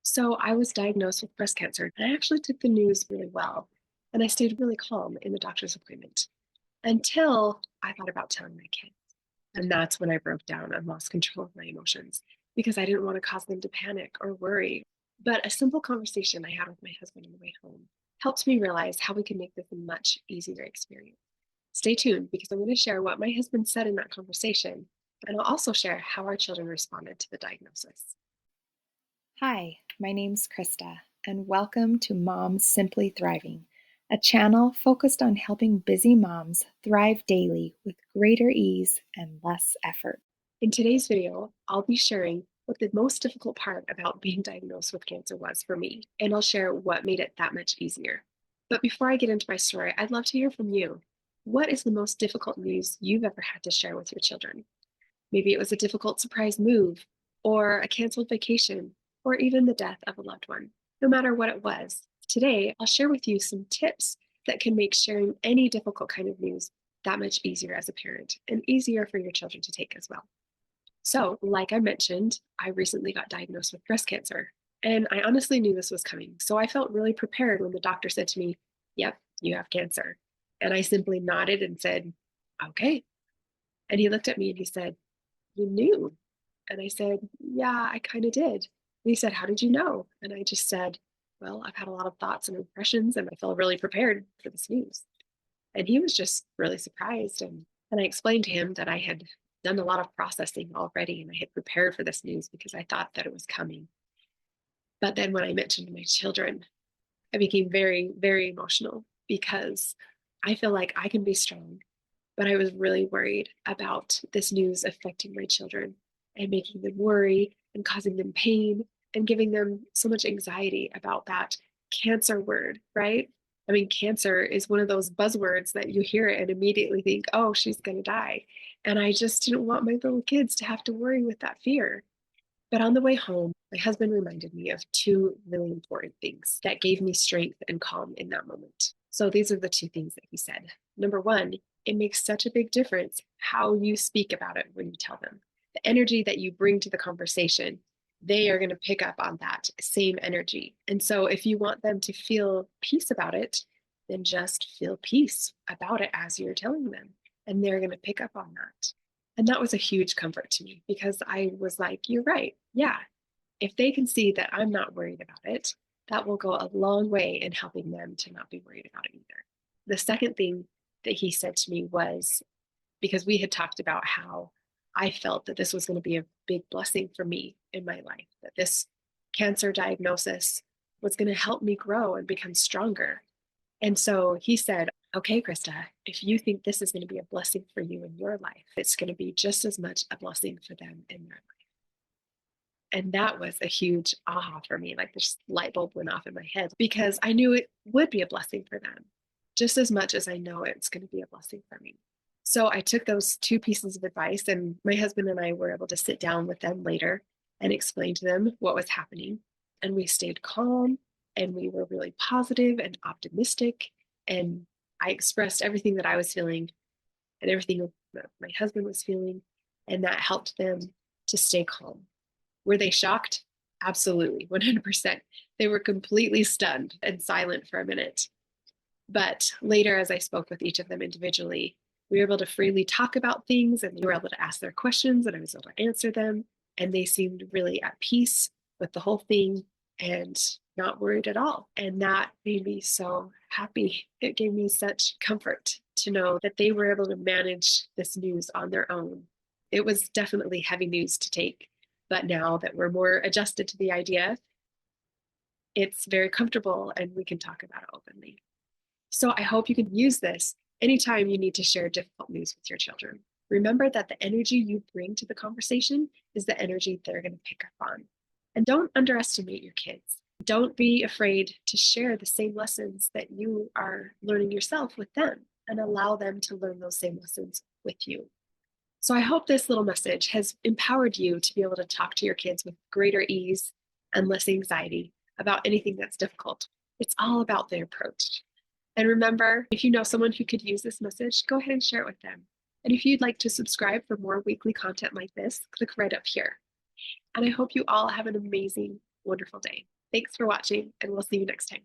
So I was diagnosed with breast cancer, and I actually took the news really well. And I stayed really calm in the doctor's appointment until I thought about telling my kids. And that's when I broke down and lost control of my emotions because I didn't want to cause them to panic or worry. But a simple conversation I had with my husband on the way home helped me realize how we can make this a much easier experience. Stay tuned because I'm going to share what my husband said in that conversation, and I'll also share how our children responded to the diagnosis. Hi, my name's Krista, and welcome to Moms Simply Thriving, a channel focused on helping busy moms thrive daily with greater ease and less effort. In today's video, I'll be sharing what the most difficult part about being diagnosed with cancer was for me, and I'll share what made it that much easier. But before I get into my story, I'd love to hear from you. What is the most difficult news you've ever had to share with your children? Maybe it was a difficult surprise move, or a canceled vacation, or even the death of a loved one. No matter what it was, today I'll share with you some tips that can make sharing any difficult kind of news that much easier as a parent and easier for your children to take as well. So, like I mentioned, I recently got diagnosed with breast cancer, and I honestly knew this was coming. So I felt really prepared when the doctor said to me, "Yep, you have cancer." And I simply nodded and said, "Okay." And he looked at me and he said, "You knew?" And I said, "Yeah, I kind of did." And he said, "How did you know?" And I just said, "Well, I've had a lot of thoughts and impressions, and I feel really prepared for this news." And he was just really surprised. And I explained to him that I had done a lot of processing already and I had prepared for this news because I thought that it was coming. But then when I mentioned my children, I became very, very emotional because I feel like I can be strong, but I was really worried about this news affecting my children and making them worry and causing them pain and giving them so much anxiety about that cancer word, right? I mean, cancer is one of those buzzwords that you hear it and immediately think, oh, she's going to die. And I just didn't want my little kids to have to worry with that fear. But on the way home, my husband reminded me of two really important things that gave me strength and calm in that moment. So these are the two things that he said. Number one, it makes such a big difference how you speak about it when you tell them. The energy that you bring to the conversation, they are going to pick up on that same energy. And so if you want them to feel peace about it, then just feel peace about it as you're telling them. And they're going to pick up on that. And that was a huge comfort to me because I was like, you're right. Yeah. If they can see that I'm not worried about it, that will go a long way in helping them to not be worried about it either. The second thing that he said to me was because we had talked about how I felt that this was going to be a big blessing for me in my life, that this cancer diagnosis was going to help me grow and become stronger. And so he said, "Okay, Krista, if you think this is going to be a blessing for you in your life, it's going to be just as much a blessing for them in their life." And that was a huge aha for me. Like this light bulb went off in my head because I knew it would be a blessing for them just as much as I know it's going to be a blessing for me. So I took those two pieces of advice, and my husband and I were able to sit down with them later and explain to them what was happening. And we stayed calm and we were really positive and optimistic. And I expressed everything that I was feeling and everything that my husband was feeling. And that helped them to stay calm. Were they shocked? Absolutely, 100%. They were completely stunned and silent for a minute. But later, as I spoke with each of them individually, we were able to freely talk about things and they were able to ask their questions and I was able to answer them. And they seemed really at peace with the whole thing and not worried at all. And that made me so happy. It gave me such comfort to know that they were able to manage this news on their own. It was definitely heavy news to take. But now that we're more adjusted to the idea, it's very comfortable and we can talk about it openly. So I hope you can use this anytime you need to share difficult news with your children. Remember that the energy you bring to the conversation is the energy they're going to pick up on. And don't underestimate your kids. Don't be afraid to share the same lessons that you are learning yourself with them and allow them to learn those same lessons with you. So I hope this little message has empowered you to be able to talk to your kids with greater ease and less anxiety about anything that's difficult. It's all about the approach. And remember, if you know someone who could use this message, go ahead and share it with them. And if you'd like to subscribe for more weekly content like this, click right up here. And I hope you all have an amazing wonderful day. Thanks for watching, and we'll see you next time.